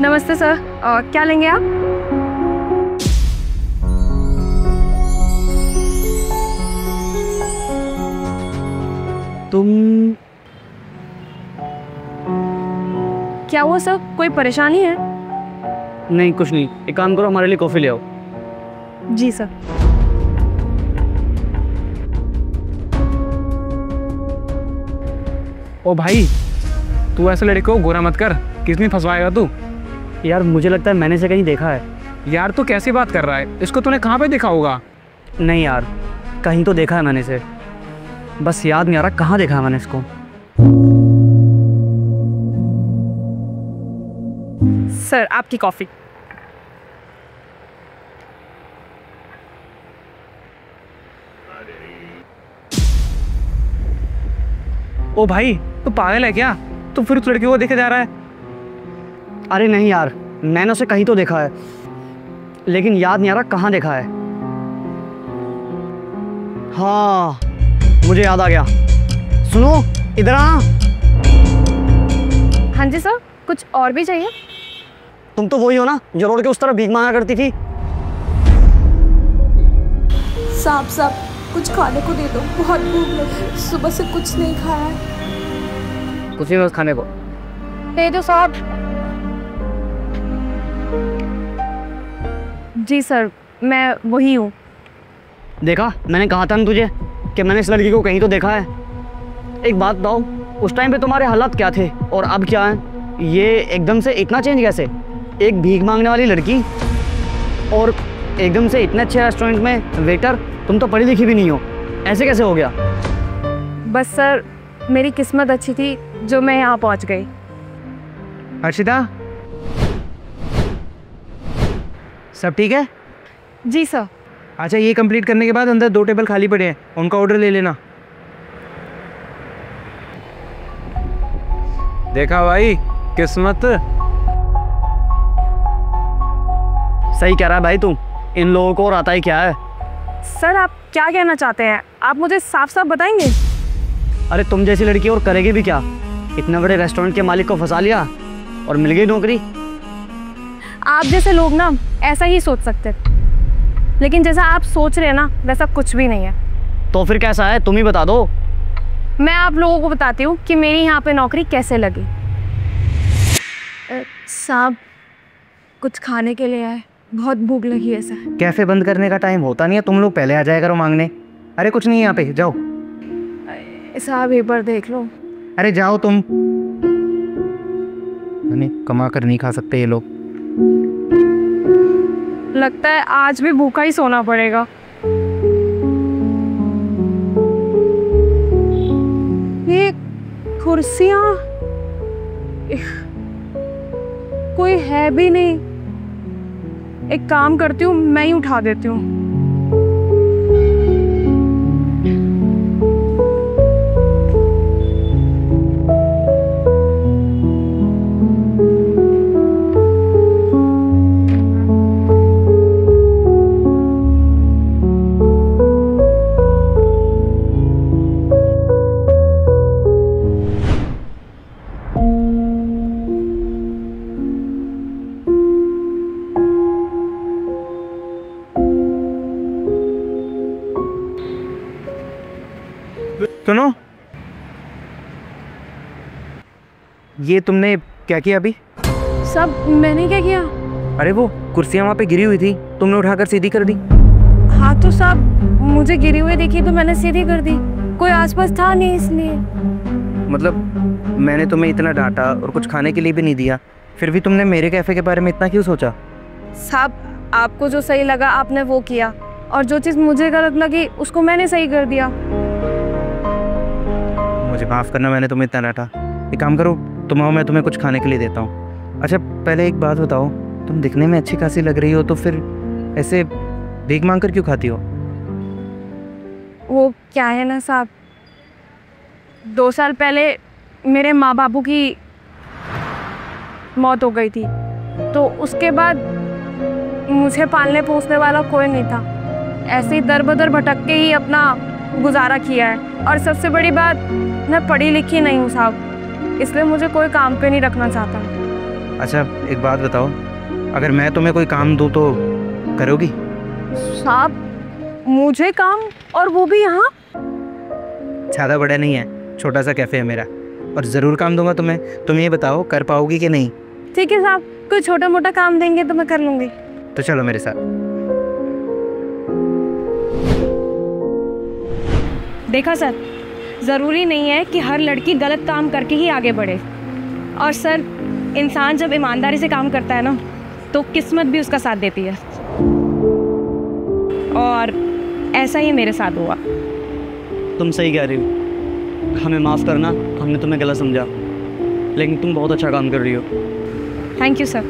नमस्ते सर, क्या लेंगे आप? तुम क्या हुआ सर, कोई परेशानी है? नहीं, कुछ नहीं। एक काम करो, हमारे लिए कॉफ़ी ले आओ। जी सर। ओ भाई, तू ऐसे लड़के को गोरा मत कर, किसने फंसवाएगा तू? यार मुझे लगता है मैंने इसे कहीं देखा है। यार तू कैसी बात कर रहा है? इसको तूने कहाँ पे देखा होगा? नहीं यार, कहीं तो देखा है मैंने इसे, बस याद नहीं आ रहा कहाँ देखा है मैंने इसको। सर आपकी कॉफ़ी। ओ भाई, तू पागल है क्या? तू फिर उस लड़के को देखे जा रहा है? अरे नहीं यार, मैंने उसे कहीं तो देखा है, लेकिन याद नहीं आ रहा कहाँ देखा है। हाँ, मुझे याद आ गया। सुनो, इधर आ। हाँ जी सर, कुछ और भी चाहिए? तुम तो वही हो ना जो रोड के उस तरफ भीख मांगा करती थी? साहब साहब, कुछ खाने को दे दो, बहुत भूख लगी, सुबह से कुछ नहीं खाया है। कुछ नहीं, बस खाने को दे दो साहब। जी सर, मैं वही हूँ। देखा, मैंने कहा था ना तुझे कि मैंने इस लड़की को कहीं तो देखा है। एक बात बताओ, उस टाइम पे तुम्हारे हालात क्या थे और अब क्या है? ये एकदम से इतना चेंज कैसे? एक भीख मांगने वाली लड़की और एकदम से इतने अच्छे रेस्टोरेंट में वेटर। तुम तो पढ़ी लिखी भी नहीं हो, ऐसे कैसे हो गया? बस सर, मेरी किस्मत अच्छी थी जो मैं यहाँ पहुँच गई। हर्षिता, सब ठीक है? जी सर। अच्छा, ये कंप्लीट करने के बाद अंदर 2 टेबल खाली पड़े हैं, उनका ऑर्डर ले लेना। देखा भाई, किस्मत। सही कह रहा है भाई तू, इन लोगों को और आता ही क्या है। सर आप क्या कहना चाहते हैं? आप मुझे साफ साफ बताएंगे? अरे तुम जैसी लड़की और करेगी भी क्या? इतने बड़े रेस्टोरेंट के मालिक को फंसा लिया और मिल गई नौकरी। आप जैसे लोग ना ऐसा ही सोच सकते हैं, लेकिन जैसा आप सोच रहे हैं ना वैसा कुछ भी नहीं है। तो फिर कैसा है, तुम ही बता दो। मैं आप लोगों को बताती हूँ कि मेरी यहाँ पे नौकरी कैसे लगी। साहब, कुछ खाने के लिए आए, बहुत भूख लगी है सर। कैफे बंद करने का टाइम होता नहीं है, तुम लोग पहले आ जाया करो मांगने। अरे कुछ नहीं है यहाँ पे, जाओ। साहब एक बार देख लो। अरे जाओ तुम। नहीं, कमा कर नहीं खा सकते ये लोग। लगता है आज भी भूखा ही सोना पड़ेगा। ये कुर्सियाँ कोई है भी नहीं। एक काम करती हूँ, मैं ही उठा देती हूँ। सुनो, ये तुमने क्या किया अभी? सब मैंने क्या किया? अरे वो कुर्सियाँ वहाँ पे गिरी हुई थी, तुमने उठाकर सीधी कर दी। हाँ तो साहब, मुझे गिरी हुई देखी तो मैंने सीधी कर दी, कोई आसपास था नहीं इसलिए। मतलब मैंने तुम्हें इतना डांटा और कुछ खाने के लिए भी नहीं दिया, फिर भी तुमने मेरे कैफ़े के बारे में इतना क्यों सोचा? साहब, आपको जो सही लगा आपने वो किया, और जो चीज़ मुझे गलत लगी उसको मैंने सही कर दिया। मुझे माफ़ करना, मैंने तुम्हें इतना डांटा। एक काम करो, तुम आओ, मैं तुम्हें कुछ खाने के लिए देता हूँ। अच्छा पहले एक बात बताओ, तुम दिखने में अच्छी खासी लग रही हो, तो फिर ऐसे भीख मांग कर क्यों खाती हो? वो क्या है ना साहब, 2 साल पहले मेरे माँ बापू की मौत हो गई थी, तो उसके बाद मुझे पालने पोसने वाला कोई नहीं था। ऐसे ही दर बदर भटक के ही अपना गुजारा किया है। और सबसे बड़ी बात, मैं पढ़ी लिखी नहीं हूँ साहब, इसलिए मुझे कोई काम पे नहीं रखना चाहता। अच्छा एक बात बताओ, अगर मैं तुम्हें कोई काम दूँ तो करोगी? साहब मुझे काम, और वो भी यहाँ? ज़्यादा बड़ा नहीं है, छोटा सा कैफ़े है मेरा, और ज़रूर काम दूंगा तुम्हें। तुम ये बताओ कर पाओगी कि नहीं? ठीक है साहब, कोई छोटा मोटा काम देंगे तो मैं कर लूँगी। तो चलो मेरे साथ। देखा सर, ज़रूरी नहीं है कि हर लड़की गलत काम करके ही आगे बढ़े। और सर, इंसान जब ईमानदारी से काम करता है ना, तो किस्मत भी उसका साथ देती है। और ऐसा ही मेरे साथ हुआ। तुम सही कह रही हो, हमें माफ़ करना, हमने तुम्हें गलत समझा, लेकिन तुम बहुत अच्छा काम कर रही हो। Thank you sir.